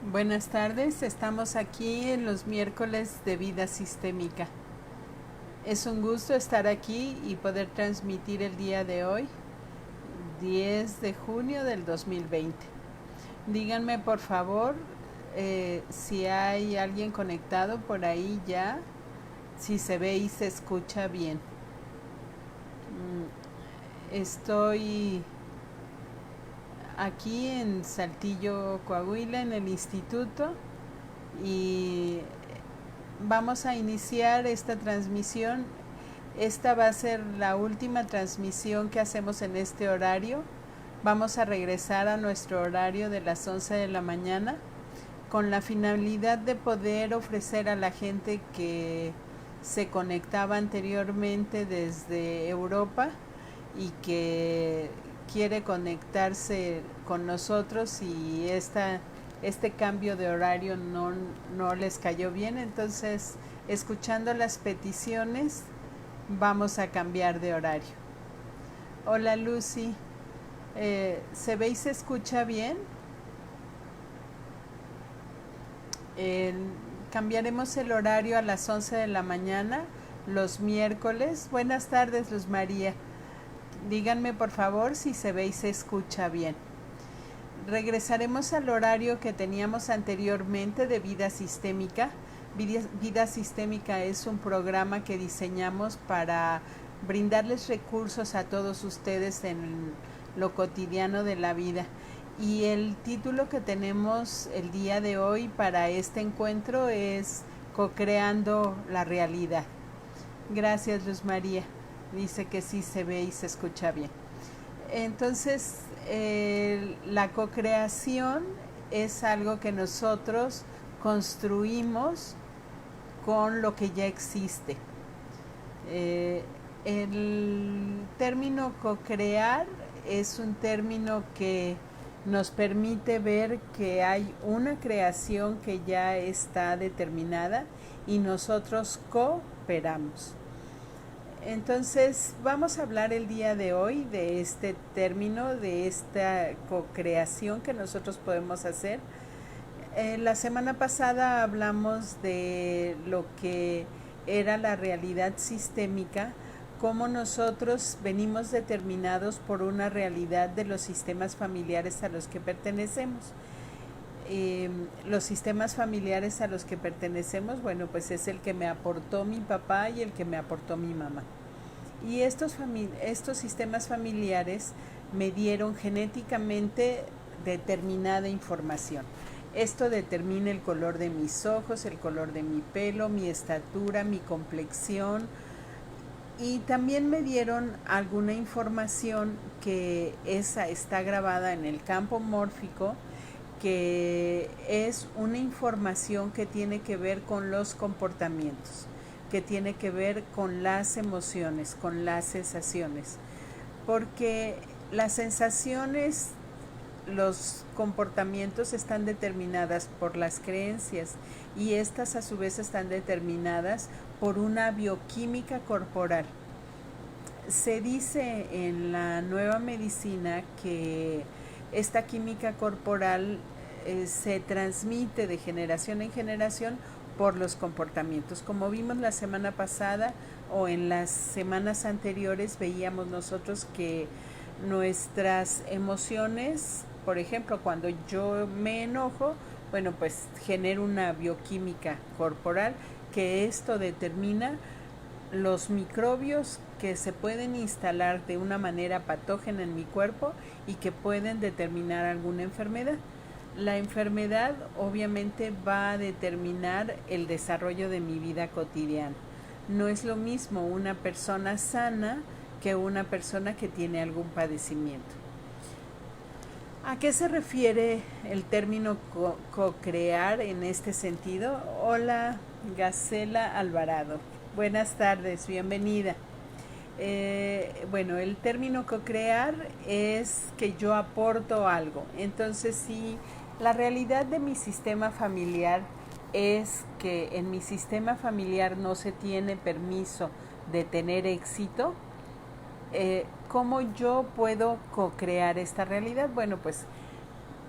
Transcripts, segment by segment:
Buenas tardes, estamos aquí en los miércoles de vida sistémica. Es un gusto estar aquí y poder transmitir el día de hoy, 10 de junio del 2020. Díganme por favor si hay alguien conectado por ahí ya, si se ve y se escucha bien. Estoy aquí en Saltillo, Coahuila, en el instituto, y vamos a iniciar esta transmisión. Esta va a ser la última transmisión que hacemos en este horario. Vamos a regresar a nuestro horario de las 11 de la mañana con la finalidad de poder ofrecer a la gente que se conectaba anteriormente desde Europa y que quiere conectarse con nosotros y este cambio de horario no les cayó bien. Entonces, escuchando las peticiones, vamos a cambiar de horario. Hola Lucy, ¿se ve y se escucha bien? Cambiaremos el horario a las 11 de la mañana los miércoles. Buenas tardes, Luz María. Díganme por favor si se ve y se escucha bien. Regresaremos al horario que teníamos anteriormente de vida sistémica. Vida sistémica es un programa que diseñamos para brindarles recursos a todos ustedes en lo cotidiano de la vida. Y el título que tenemos el día de hoy para este encuentro es Co-creando la realidad. Gracias, Luz María. Dice que sí se ve y se escucha bien. Entonces, la co-creación es algo que nosotros construimos con lo que ya existe. El término co-crear es un término que nos permite ver que hay una creación que ya está determinada y nosotros cooperamos. Entonces vamos a hablar el día de hoy de este término, de esta co-creación que nosotros podemos hacer. La semana pasada hablamos de lo que era la realidad sistémica, cómo nosotros venimos determinados por una realidad de los sistemas familiares a los que pertenecemos. Los sistemas familiares a los que pertenecemos, bueno, pues es el que me aportó mi papá y el que me aportó mi mamá. Y estos sistemas familiares me dieron genéticamente determinada información. Esto determina el color de mis ojos, el color de mi pelo, mi estatura, mi complexión. Y también me dieron alguna información que esa está grabada en el campo mórfico, que es una información que tiene que ver con los comportamientos, que tiene que ver con las emociones, con las sensaciones, porque las sensaciones, los comportamientos están determinadas por las creencias y estas a su vez están determinadas por una bioquímica corporal. Se dice en la nueva medicina que esta química corporal se transmite de generación en generación por los comportamientos. Como vimos la semana pasada o en las semanas anteriores, veíamos nosotros que nuestras emociones, por ejemplo, cuando yo me enojo, bueno, pues genero una bioquímica corporal que esto determina los microbios que se pueden instalar de una manera patógena en mi cuerpo y que pueden determinar alguna enfermedad. La enfermedad obviamente va a determinar el desarrollo de mi vida cotidiana. No es lo mismo una persona sana que una persona que tiene algún padecimiento. ¿A qué se refiere el término co-crear en este sentido? Hola, Gacela Alvarado. Buenas tardes, bienvenida. Bueno, el término co-crear es que yo aporto algo. Entonces, si la realidad de mi sistema familiar es que en mi sistema familiar no se tiene permiso de tener éxito, ¿cómo yo puedo co-crear esta realidad? Bueno, pues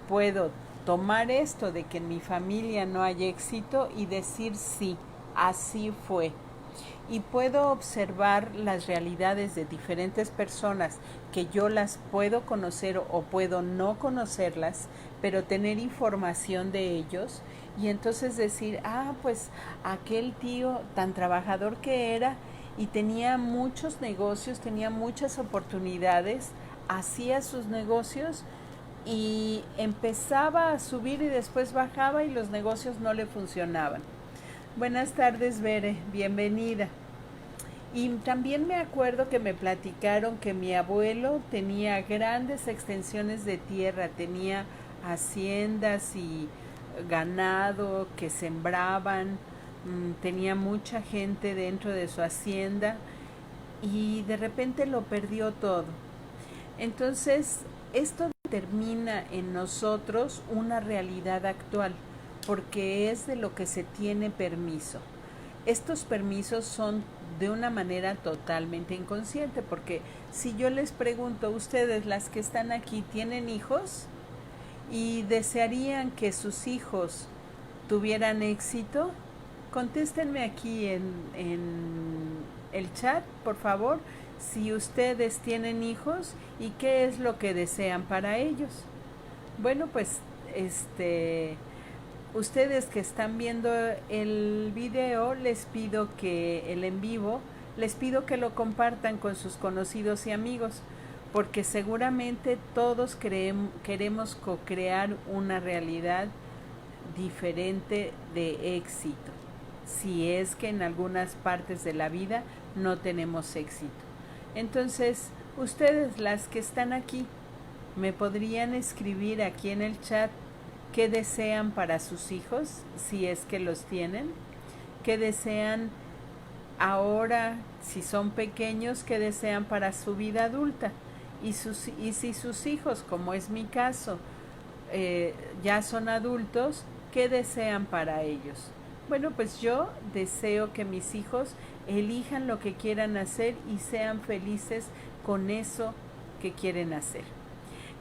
puedo tomar esto de que en mi familia no hay éxito y decir sí, así fue. Y puedo observar las realidades de diferentes personas que yo las puedo conocer o puedo no conocerlas, pero tener información de ellos y entonces decir, pues aquel tío tan trabajador que era y tenía muchos negocios, tenía muchas oportunidades, hacía sus negocios y empezaba a subir y después bajaba y los negocios no le funcionaban. Buenas tardes, Bere, bienvenida. Y también me acuerdo que me platicaron que mi abuelo tenía grandes extensiones de tierra, tenía haciendas y ganado que sembraban, tenía mucha gente dentro de su hacienda y de repente lo perdió todo. Entonces, esto determina en nosotros una realidad actual, porque es de lo que se tiene permiso. Estos permisos son de una manera totalmente inconsciente, porque si yo les pregunto, ustedes, las que están aquí, ¿tienen hijos? ¿Y desearían que sus hijos tuvieran éxito? Contéstenme aquí en el chat, por favor, si ustedes tienen hijos y qué es lo que desean para ellos. Bueno, pues ustedes que están viendo el video, les pido que el en vivo, les pido que lo compartan con sus conocidos y amigos, porque seguramente todos queremos co-crear una realidad diferente de éxito, si es que en algunas partes de la vida no tenemos éxito. Entonces, ustedes, las que están aquí, me podrían escribir aquí en el chat qué desean para sus hijos, si es que los tienen, qué desean ahora, si son pequeños, qué desean para su vida adulta, y si sus hijos, como es mi caso, ya son adultos, ¿qué desean para ellos? Bueno, pues yo deseo que mis hijos elijan lo que quieran hacer y sean felices con eso que quieren hacer.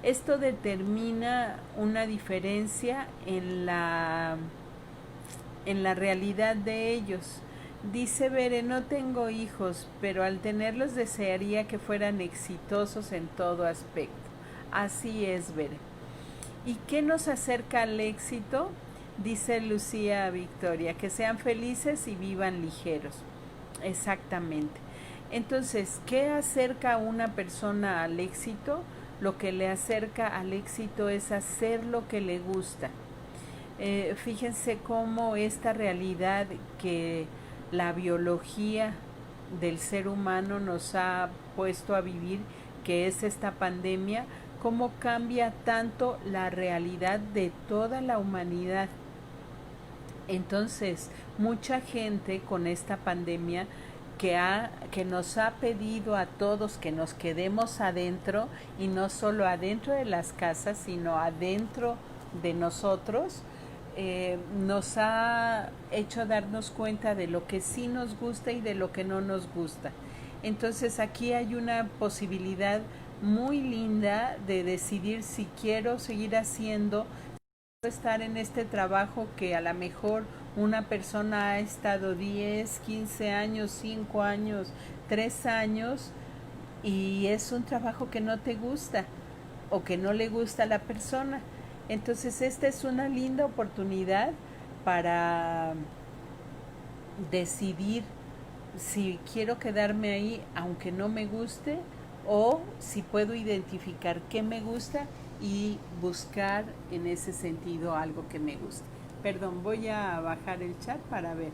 Esto determina una diferencia en la realidad de ellos. Dice Bere, no tengo hijos, pero al tenerlos desearía que fueran exitosos en todo aspecto. Así es, Bere. ¿Y qué nos acerca al éxito? Dice Lucía Victoria, que sean felices y vivan ligeros. Exactamente. Entonces, ¿qué acerca a una persona al éxito? Lo que le acerca al éxito es hacer lo que le gusta. Fíjense cómo esta realidad que la biología del ser humano nos ha puesto a vivir, que es esta pandemia, cómo cambia tanto la realidad de toda la humanidad. Entonces, mucha gente con esta pandemia que nos ha pedido a todos que nos quedemos adentro, y no solo adentro de las casas, sino adentro de nosotros, nos ha hecho darnos cuenta de lo que sí nos gusta y de lo que no nos gusta. Entonces aquí hay una posibilidad muy linda de decidir si quiero seguir haciendo, estar en este trabajo que a lo mejor una persona ha estado 10, 15 años, 5 años, 3 años, y es un trabajo que no te gusta o que no le gusta a la persona. Entonces esta es una linda oportunidad para decidir si quiero quedarme ahí aunque no me guste, o si puedo identificar qué me gusta y buscar en ese sentido algo que me guste. Perdón, voy a bajar el chat para ver.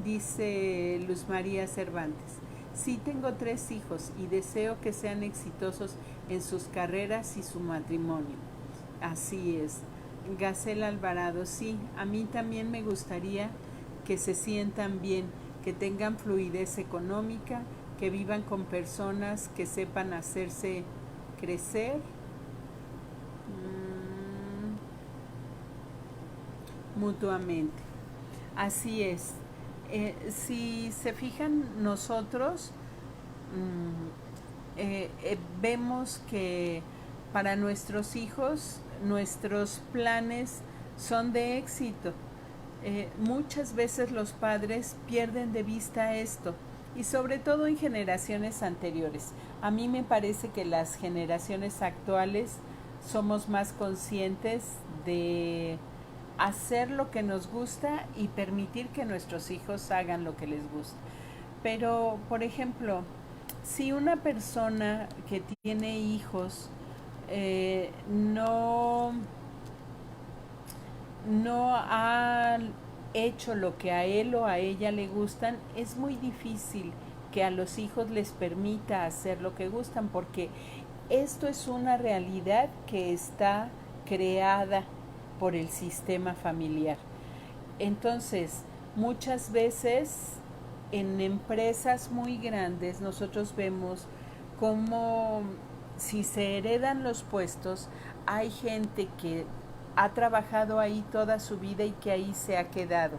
Dice Luz María Cervantes, sí, tengo 3 hijos y deseo que sean exitosos en sus carreras y su matrimonio. Así es. Gacela Alvarado, sí, a mí también me gustaría que se sientan bien, que tengan fluidez económica, que vivan con personas que sepan hacerse crecer. Mutuamente. Así es. Si se fijan, nosotros vemos que para nuestros hijos, nuestros planes son de éxito. Muchas veces los padres pierden de vista esto y sobre todo en generaciones anteriores. A mí me parece que las generaciones actuales somos más conscientes de hacer lo que nos gusta y permitir que nuestros hijos hagan lo que les gusta. Pero, por ejemplo, si una persona que tiene hijos no ha hecho lo que a él o a ella le gustan, es muy difícil que a los hijos les permita hacer lo que gustan, porque esto es una realidad que está creada por el sistema familiar. Entonces, muchas veces en empresas muy grandes nosotros vemos cómo si se heredan los puestos, hay gente que ha trabajado ahí toda su vida y que ahí se ha quedado.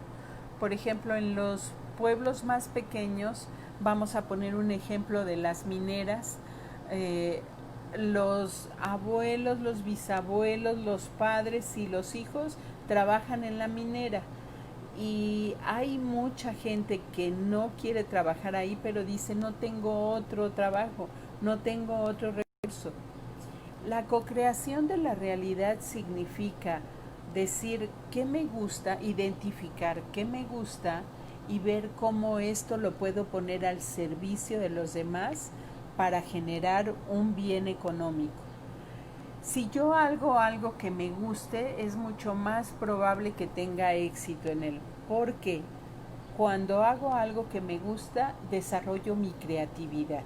Por ejemplo, en los pueblos más pequeños, vamos a poner un ejemplo de las mineras, los abuelos, los bisabuelos, los padres y los hijos trabajan en la minera. Y hay mucha gente que no quiere trabajar ahí, pero dice, no tengo otro trabajo, no tengo otro recurso. La cocreación de la realidad significa decir qué me gusta, identificar qué me gusta y ver cómo esto lo puedo poner al servicio de los demás para generar un bien económico. Si yo hago algo que me guste, es mucho más probable que tenga éxito en él, porque cuando hago algo que me gusta, desarrollo mi creatividad.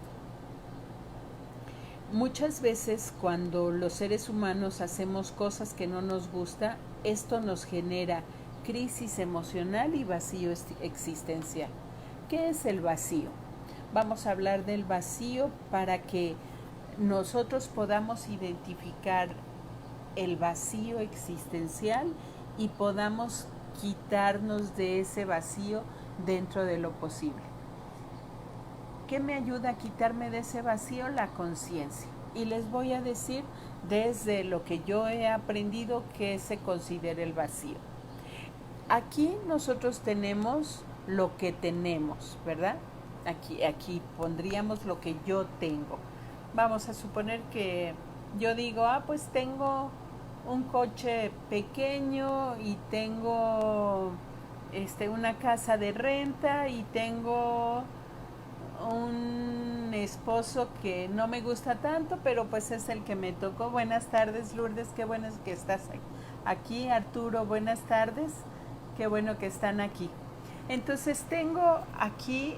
Muchas veces cuando los seres humanos hacemos cosas que no nos gusta, esto nos genera crisis emocional y vacío existencial. ¿Qué es el vacío? Vamos a hablar del vacío para que nosotros podamos identificar el vacío existencial y podamos quitarnos de ese vacío dentro de lo posible. ¿Qué me ayuda a quitarme de ese vacío? La conciencia. Y les voy a decir desde lo que yo he aprendido que se considera el vacío. Aquí nosotros tenemos lo que tenemos, ¿verdad? Aquí pondríamos lo que yo tengo. Vamos a suponer que yo digo, pues tengo un coche pequeño y tengo una casa de renta y tengo un esposo que no me gusta tanto, pero pues es el que me tocó. Buenas tardes, Lourdes, qué bueno que estás aquí. Arturo, buenas tardes, qué bueno que están aquí. Entonces tengo aquí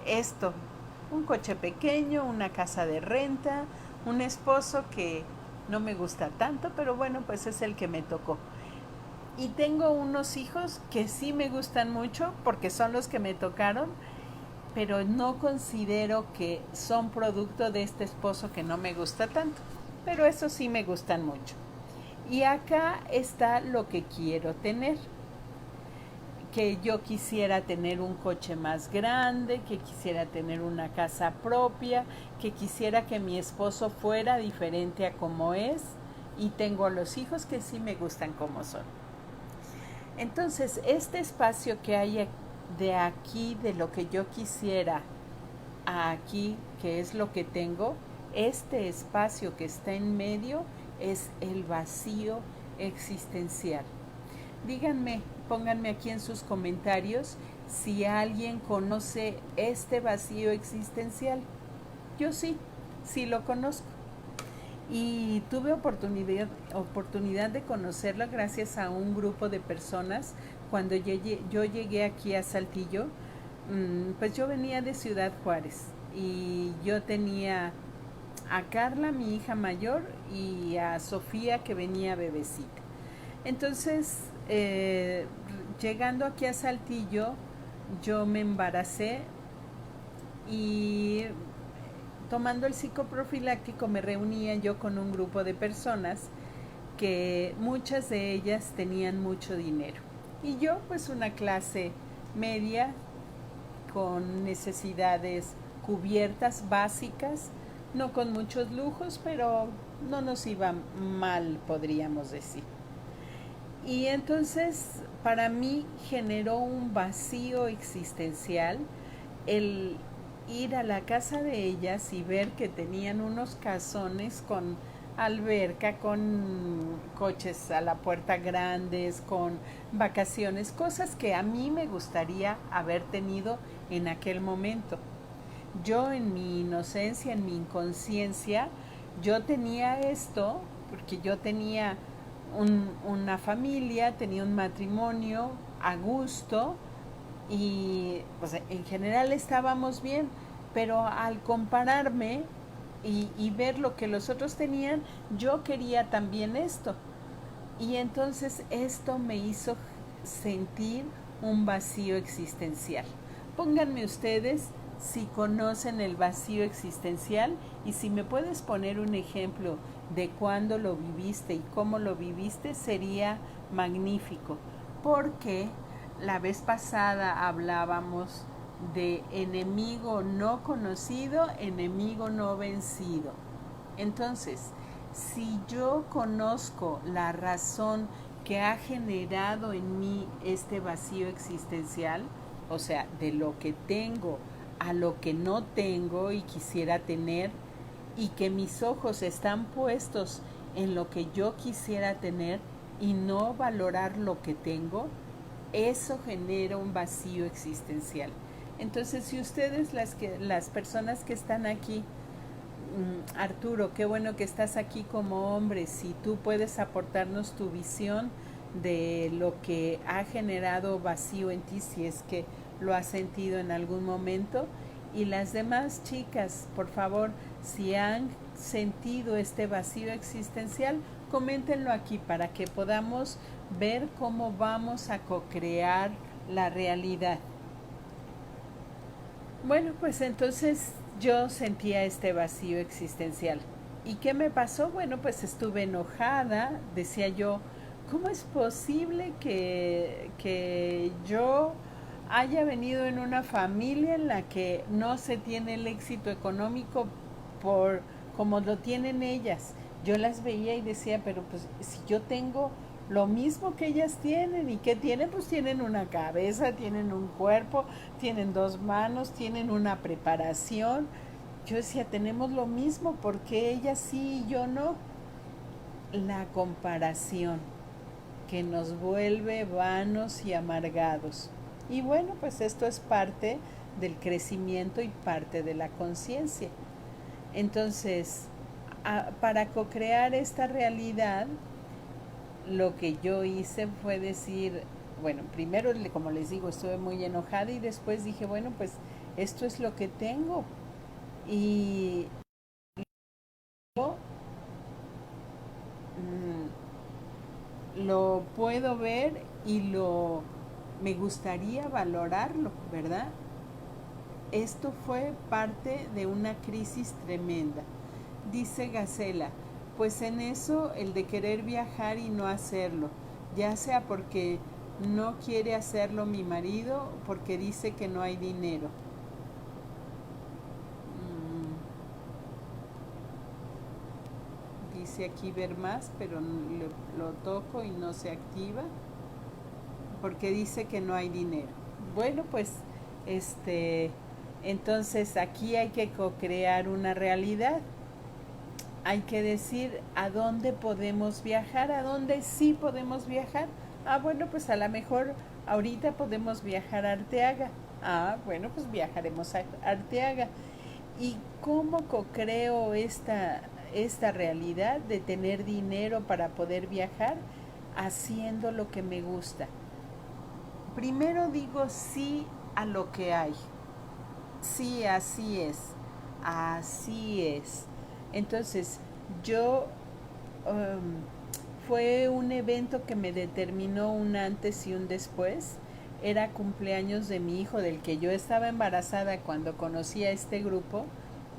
esto, un coche pequeño, una casa de renta, un esposo que no me gusta tanto, pero bueno, pues es el que me tocó. Y tengo unos hijos que sí me gustan mucho porque son los que me tocaron, pero no considero que son producto de este esposo que no me gusta tanto, pero esos sí me gustan mucho. Y acá está lo que quiero tener, que yo quisiera tener un coche más grande, que quisiera tener una casa propia, que quisiera que mi esposo fuera diferente a como es, y tengo a los hijos que sí me gustan como son. Entonces, este espacio que hay de aquí, de lo que yo quisiera, a aquí, que es lo que tengo, este espacio que está en medio es el vacío existencial. Díganme, pónganme aquí en sus comentarios si alguien conoce este vacío existencial. Yo sí lo conozco. Y tuve oportunidad de conocerlo gracias a un grupo de personas. Cuando yo llegué aquí a Saltillo, pues yo venía de Ciudad Juárez y yo tenía a Carla, mi hija mayor, y a Sofía, que venía bebecita. Entonces, llegando aquí a Saltillo, yo me embaracé y tomando el psicoprofiláctico me reunía yo con un grupo de personas que muchas de ellas tenían mucho dinero. Y yo, pues una clase media con necesidades cubiertas, básicas, no con muchos lujos, pero no nos iba mal, podríamos decir. Y entonces para mí generó un vacío existencial el ir a la casa de ellas y ver que tenían unos casones con alberca, con coches a la puerta grandes, con vacaciones, cosas que a mí me gustaría haber tenido en aquel momento. Yo en mi inocencia, en mi inconsciencia, yo tenía esto porque yo tenía una familia, tenía un matrimonio a gusto y pues en general estábamos bien, pero al compararme y ver lo que los otros tenían, yo quería también esto. Y entonces esto me hizo sentir un vacío existencial. Pónganme ustedes si conocen el vacío existencial y si me puedes poner un ejemplo de cuándo lo viviste y cómo lo viviste, sería magnífico. Porque la vez pasada hablábamos de enemigo no conocido, enemigo no vencido. Entonces, si yo conozco la razón que ha generado en mí este vacío existencial, o sea, de lo que tengo a lo que no tengo y quisiera tener, y que mis ojos están puestos en lo que yo quisiera tener y no valorar lo que tengo, eso genera un vacío existencial. Entonces, si ustedes, las personas que están aquí, Arturo, qué bueno que estás aquí como hombre, si tú puedes aportarnos tu visión de lo que ha generado vacío en ti, si es que lo has sentido en algún momento. Y las demás chicas, por favor, si han sentido este vacío existencial, coméntenlo aquí para que podamos ver cómo vamos a co-crear la realidad. Bueno, pues entonces yo sentía este vacío existencial. ¿Y qué me pasó? Bueno, pues estuve enojada, decía yo, ¿cómo es posible que yo haya venido en una familia en la que no se tiene el éxito económico por como lo tienen ellas? Yo las veía y decía, pero pues si yo tengo lo mismo que ellas tienen, ¿y qué tienen? Pues tienen una cabeza, tienen un cuerpo, tienen dos manos, tienen una preparación. Yo decía, tenemos lo mismo, ¿por qué ellas sí y yo no? La comparación que nos vuelve vanos y amargados. Y bueno, pues esto es parte del crecimiento y parte de la conciencia. Entonces, para co-crear esta realidad, lo que yo hice fue decir, bueno, primero, como les digo, estuve muy enojada y después dije, bueno, pues esto es lo que tengo. Y yo, lo puedo ver y me gustaría valorarlo, ¿verdad? Esto fue parte de una crisis tremenda. Dice Gacela, pues en eso el de querer viajar y no hacerlo, ya sea porque no quiere hacerlo mi marido, porque dice que no hay dinero. Dice aquí ver más, pero lo toco y no se activa, porque dice que no hay dinero. Bueno, pues entonces aquí hay que co-crear una realidad. Hay que decir a dónde podemos viajar, a dónde sí podemos viajar. Ah, bueno, pues a lo mejor ahorita podemos viajar a Arteaga. Ah, bueno, pues viajaremos a Arteaga. ¿Y cómo co-creo esta realidad de tener dinero para poder viajar? Haciendo lo que me gusta. Primero digo sí a lo que hay. Sí, así es. Así es. Entonces, yo fue un evento que me determinó un antes y un después. Era cumpleaños de mi hijo, del que yo estaba embarazada cuando conocí a este grupo,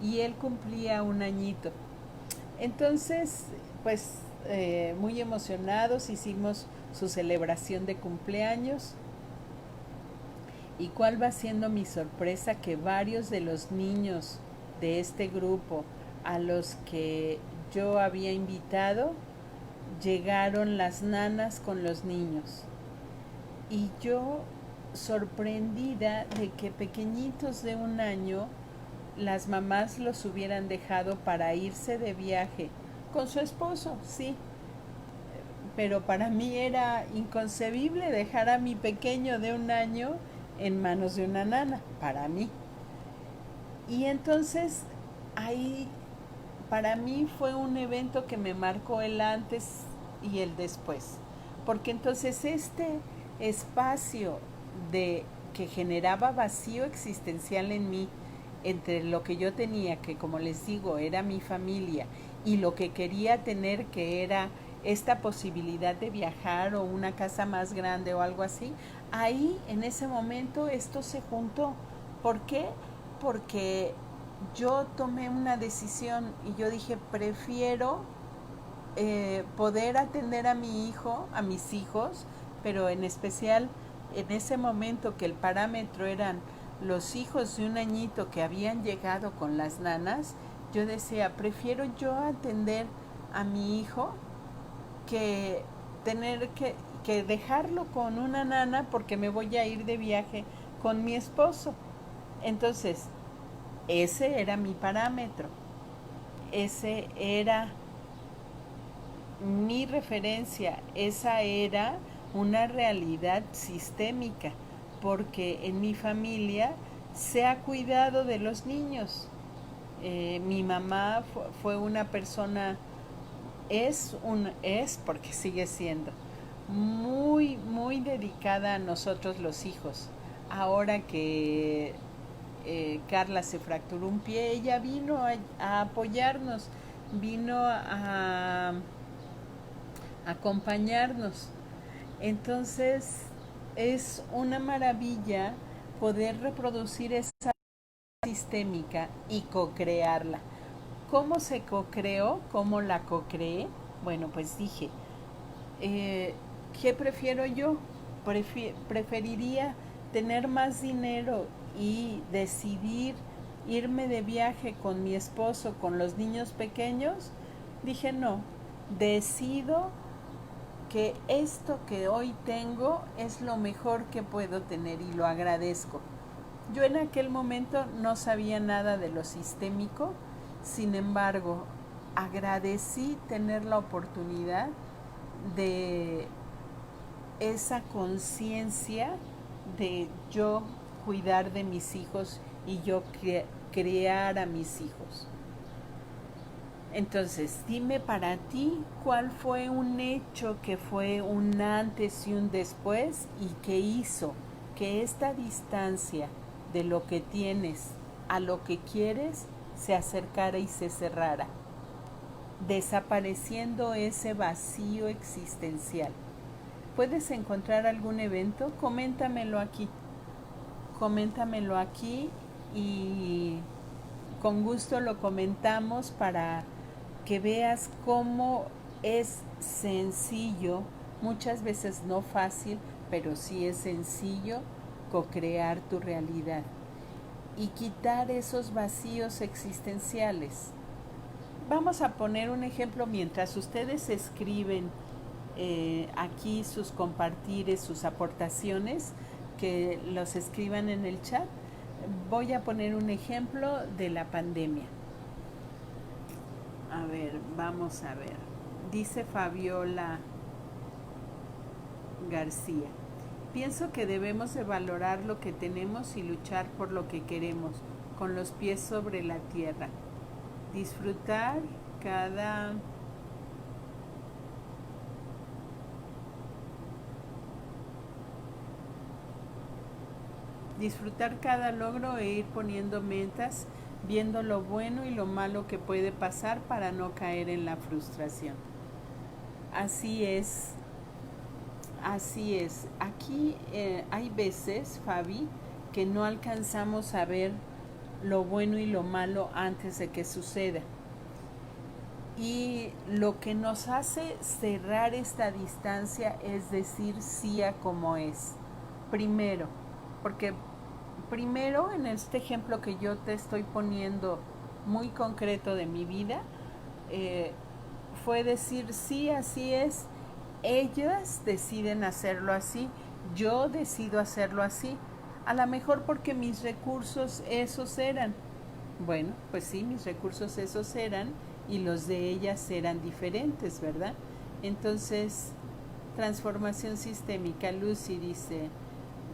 y él cumplía un añito. Entonces, pues muy emocionados hicimos su celebración de cumpleaños. ¿Y cuál va siendo mi sorpresa? Que varios de los niños de este grupo a los que yo había invitado llegaron las nanas con los niños. Y yo, sorprendida de que pequeñitos de 1 año, las mamás los hubieran dejado para irse de viaje con su esposo, sí, pero para mí era inconcebible dejar a mi pequeño de 1 año en manos de una nana, para mí. Y entonces ahí para mí fue un evento que me marcó el antes y el después, porque entonces este espacio de que generaba vacío existencial en mí entre lo que yo tenía, que como les digo era mi familia, y lo que quería tener, que era esta posibilidad de viajar o una casa más grande o algo así, ahí en ese momento esto se juntó. ¿Por qué? Porque yo tomé una decisión y yo dije, prefiero poder atender a mi hijo, a mis hijos, pero en especial en ese momento que el parámetro eran los hijos de 1 añito que habían llegado con las nanas, yo decía, prefiero yo atender a mi hijo que tener que dejarlo con una nana porque me voy a ir de viaje con mi esposo. Entonces, ese era mi parámetro, ese era mi referencia, esa era una realidad sistémica, porque en mi familia se ha cuidado de los niños. Mi mamá fue una persona, es porque sigue siendo muy, muy dedicada a nosotros los hijos. Ahora que Carla se fracturó un pie, ella vino a apoyarnos, vino a acompañarnos. Entonces es una maravilla poder reproducir esa sistémica y co-crearla. ¿Cómo se co-creó? ¿Cómo la co-creé? Bueno, pues dije, ¿qué prefiero yo? Preferiría tener más dinero y decidir irme de viaje con mi esposo, con los niños pequeños. Dije, no, decido que esto que hoy tengo es lo mejor que puedo tener y lo agradezco. Yo en aquel momento no sabía nada de lo sistémico, sin embargo, agradecí tener la oportunidad de esa conciencia de yo cuidar de mis hijos y yo criar a mis hijos. Entonces, dime para ti cuál fue un hecho que fue un antes y un después y que hizo que esta distancia de lo que tienes a lo que quieres se acercara y se cerrara, desapareciendo ese vacío existencial. ¿Puedes encontrar algún evento? Coméntamelo aquí. Coméntamelo aquí y con gusto lo comentamos para que veas cómo es sencillo, muchas veces no fácil, pero sí es sencillo co-crear tu realidad y quitar esos vacíos existenciales. Vamos a poner un ejemplo mientras ustedes escriben aquí sus compartires, sus aportaciones, que los escriban en el chat. Voy a poner un ejemplo de la pandemia. A ver, vamos a ver. Dice Fabiola García. Pienso que debemos de valorar lo que tenemos y luchar por lo que queremos, con los pies sobre la tierra. Disfrutar cada logro e ir poniendo metas, viendo lo bueno y lo malo que puede pasar para no caer en la frustración. Así es. Aquí hay veces, Fabi, que no alcanzamos a ver lo bueno y lo malo antes de que suceda. Y lo que nos hace cerrar esta distancia es decir sí a como es. Primero, porque primero en este ejemplo que yo te estoy poniendo muy concreto de mi vida, fue decir, sí, así es, ellas deciden hacerlo así, yo decido hacerlo así, a lo mejor porque mis recursos esos eran. Bueno, pues sí, mis recursos esos eran y los de ellas eran diferentes, ¿verdad? Entonces, transformación sistémica, Lucy dice,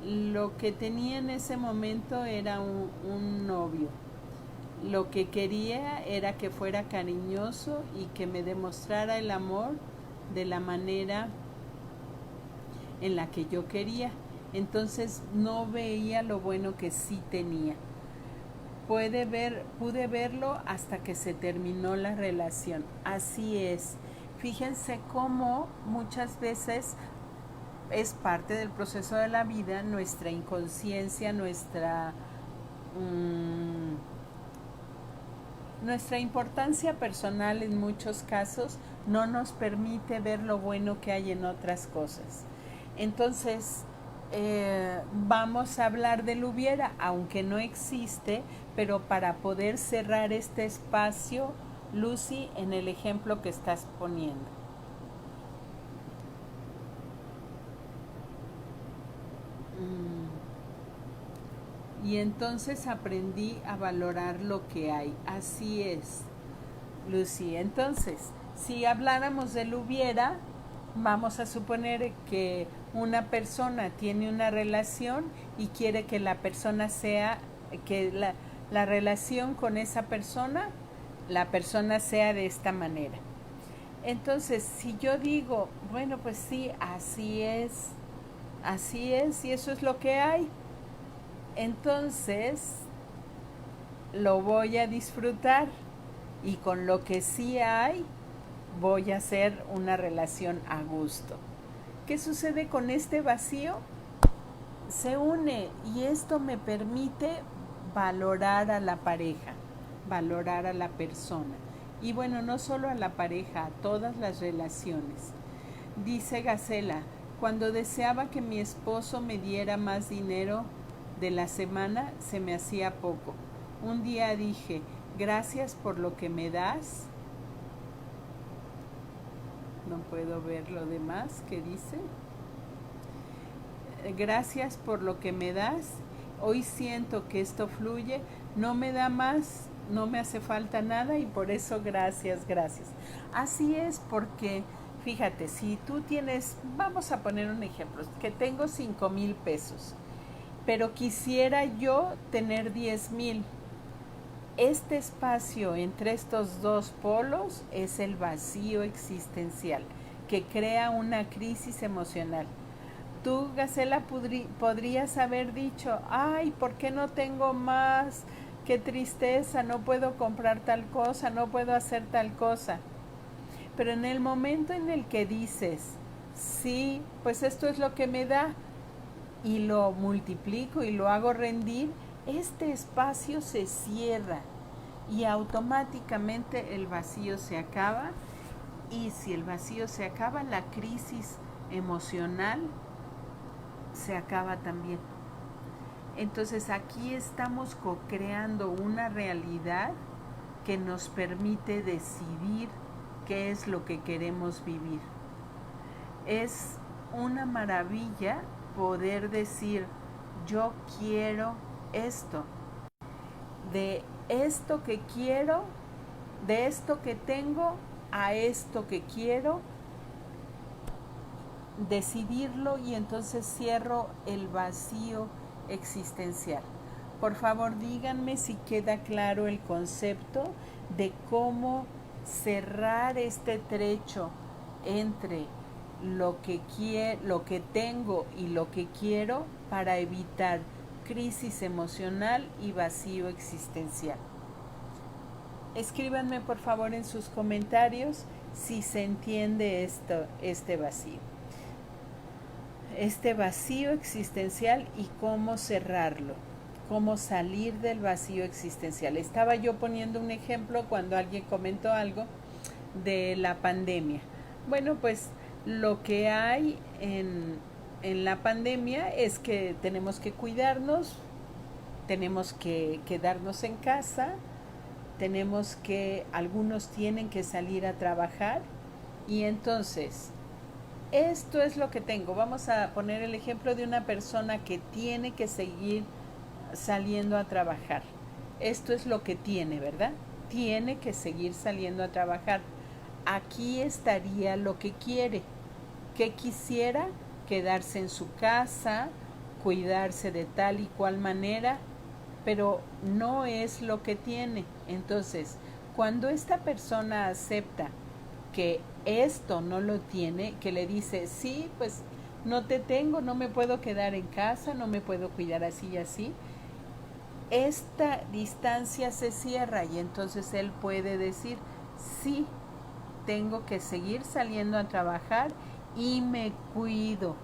lo que tenía en ese momento era un novio. Lo que quería era que fuera cariñoso y que me demostrara el amor de la manera en la que yo quería. Entonces no veía lo bueno que sí tenía. Pude verlo hasta que se terminó la relación. Así es. Fíjense cómo muchas veces es parte del proceso de la vida, nuestra inconsciencia, nuestra importancia personal en muchos casos no nos permite ver lo bueno que hay en otras cosas. Entonces, vamos a hablar del hubiera, aunque no existe, pero para poder cerrar este espacio, Lucy, en el ejemplo que estás poniendo. Y entonces aprendí a valorar lo que hay. Así es, Lucy. Entonces, si habláramos del hubiera, vamos a suponer que una persona tiene una relación y quiere que la persona sea, que la relación con esa persona, la persona sea de esta manera. Entonces, si yo digo, bueno, pues sí, así es, y eso es lo que hay, entonces lo voy a disfrutar y con lo que sí hay voy a hacer una relación a gusto. ¿Qué sucede con este vacío? Se une y esto me permite valorar a la pareja, valorar a la persona. Y bueno, no solo a la pareja, a todas las relaciones. Dice Gacela, cuando deseaba que mi esposo me diera más dinero de la semana, se me hacía poco. Un día dije, gracias por lo que me das. No puedo ver lo demás que dice. Gracias por lo que me das. Hoy siento que esto fluye, no me da más, no me hace falta nada y por eso gracias, gracias. Así es porque, fíjate, si tú tienes, vamos a poner un ejemplo, que tengo 5,000 pesos, pero quisiera yo tener 10,000. Este espacio entre estos dos polos es el vacío existencial que crea una crisis emocional. Tú, Gacela, podrías haber dicho, ay, ¿por qué no tengo más? Qué tristeza, no puedo comprar tal cosa, no puedo hacer tal cosa. Pero en el momento en el que dices, sí, pues esto es lo que me da, y lo multiplico y lo hago rendir, este espacio se cierra y automáticamente el vacío se acaba. Y si el vacío se acaba, la crisis emocional se acaba también. Entonces aquí estamos co-creando una realidad que nos permite decidir qué es lo que queremos vivir. Es una maravilla poder decir, yo quiero esto, de esto que quiero, de esto que tengo a esto que quiero, decidirlo y entonces cierro el vacío existencial. Por favor, díganme si queda claro el concepto de cómo cerrar este trecho entre lo que tengo y lo que quiero para evitar crisis emocional y vacío existencial. Escríbanme por favor en sus comentarios si se entiende este vacío existencial y cómo cerrarlo, cómo salir del vacío existencial. Estaba yo poniendo un ejemplo cuando alguien comentó algo de la pandemia. Bueno, pues lo que hay en la pandemia es que tenemos que cuidarnos, tenemos que quedarnos en casa, algunos tienen que salir a trabajar Y entonces, esto es lo que tengo. Vamos a poner el ejemplo de una persona que tiene que seguir saliendo a trabajar. Esto es lo que tiene, ¿verdad? Tiene que seguir saliendo a trabajar. Aquí estaría lo que quiere. ¿Qué quisiera? Quedarse en su casa, cuidarse de tal y cual manera, pero no es lo que tiene. Entonces, cuando esta persona acepta que esto no lo tiene, que le dice, sí, pues no te tengo, no me puedo quedar en casa, no me puedo cuidar así y así, esta distancia se cierra y entonces él puede decir, sí, tengo que seguir saliendo a trabajar y me cuido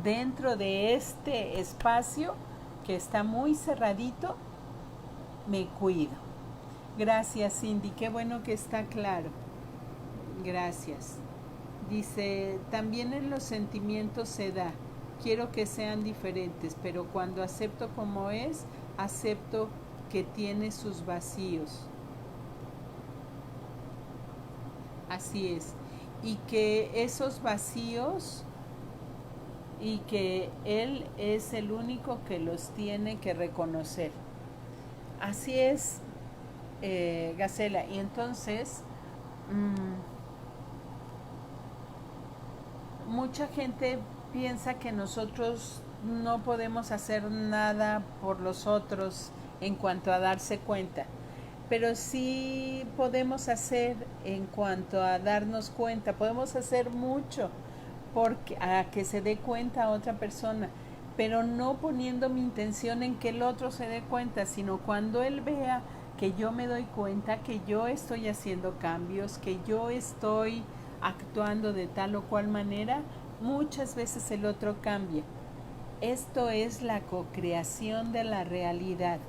dentro de este espacio que está muy cerradito, me cuido. Gracias, Cindy, qué bueno que está claro. Gracias. Dice, también en los sentimientos se da. Quiero que sean diferentes, pero cuando acepto como es, acepto que tiene sus vacíos. Así es. Y que esos vacíos y que él es el único que los tiene que reconocer. Así es, Gacela. Y entonces, mucha gente piensa que nosotros no podemos hacer nada por los otros en cuanto a darse cuenta, pero sí podemos hacer en cuanto a darnos cuenta, podemos hacer mucho porque a que se dé cuenta a otra persona, pero no poniendo mi intención en que el otro se dé cuenta, sino cuando él vea que yo me doy cuenta, que yo estoy haciendo cambios, que yo estoy actuando de tal o cual manera, muchas veces el otro cambia. Esto es la co-creación de la realidad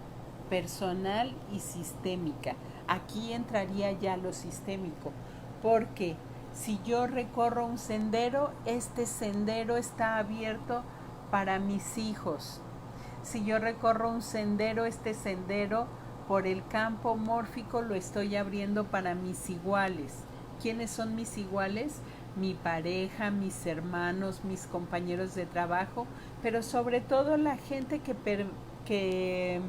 personal y sistémica. Aquí entraría ya lo sistémico, porque si yo recorro un sendero, este sendero está abierto para mis hijos. Si yo recorro un sendero, este sendero por el campo mórfico lo estoy abriendo para mis iguales. ¿Quiénes son mis iguales? Mi pareja, mis hermanos, mis compañeros de trabajo, pero sobre todo la gente que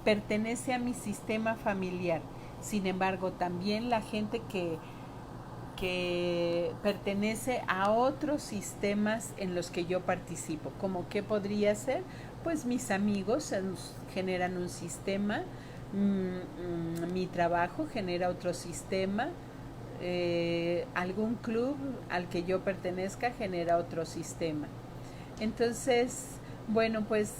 pertenece a mi sistema familiar. Sin embargo, también la gente que pertenece a otros sistemas en los que yo participo. ¿Cómo qué podría ser? Pues mis amigos generan un sistema, mi trabajo genera otro sistema, algún club al que yo pertenezca genera otro sistema. Entonces, bueno, pues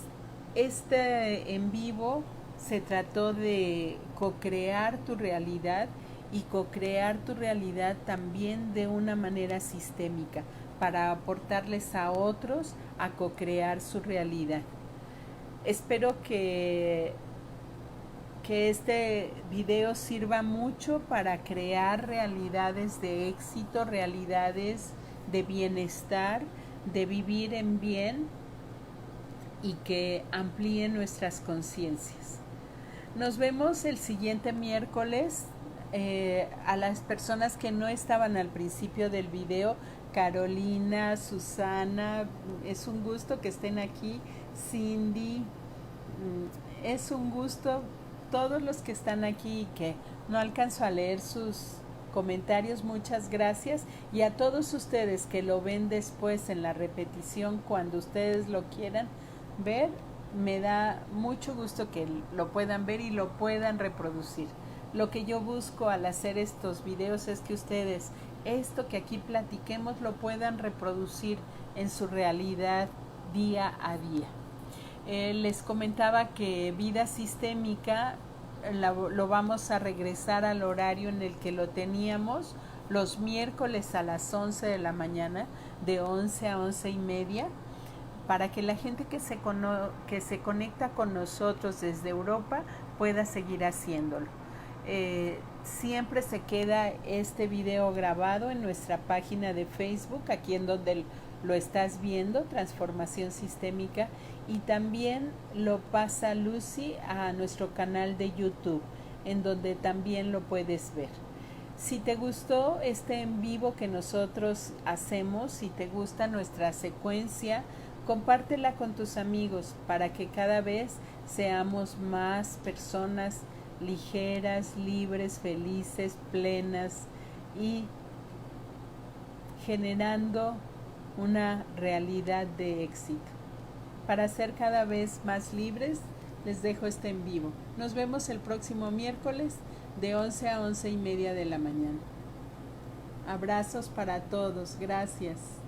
este en vivo se trató de co-crear tu realidad y co-crear tu realidad también de una manera sistémica para aportarles a otros a co-crear su realidad. Espero que este video sirva mucho para crear realidades de éxito, realidades de bienestar, de vivir en bien y que amplíen nuestras conciencias. Nos vemos el siguiente miércoles. A las personas que no estaban al principio del video, Carolina, Susana, es un gusto que estén aquí. Cindy, es un gusto. Todos los que están aquí y que no alcanzo a leer sus comentarios, muchas gracias. Y a todos ustedes que lo ven después en la repetición, cuando ustedes lo quieran ver, me da mucho gusto que lo puedan ver y lo puedan reproducir. Lo que yo busco al hacer estos videos es que ustedes, esto que aquí platiquemos, lo puedan reproducir en su realidad día a día. Les comentaba que vida sistémica lo vamos a regresar al horario en el que lo teníamos, los miércoles a las 11 de la mañana, de 11 a 11 y media, para que la gente que se conecta con nosotros desde Europa pueda seguir haciéndolo. Siempre se queda este video grabado en nuestra página de Facebook, aquí en donde lo estás viendo, Transformación Sistémica, y también lo pasa Lucy a nuestro canal de YouTube, en donde también lo puedes ver. Si te gustó este en vivo que nosotros hacemos, si te gusta nuestra secuencia, compártela con tus amigos para que cada vez seamos más personas ligeras, libres, felices, plenas y generando una realidad de éxito. Para ser cada vez más libres, les dejo este en vivo. Nos vemos el próximo miércoles de 11 a 11:30 de la mañana. Abrazos para todos. Gracias.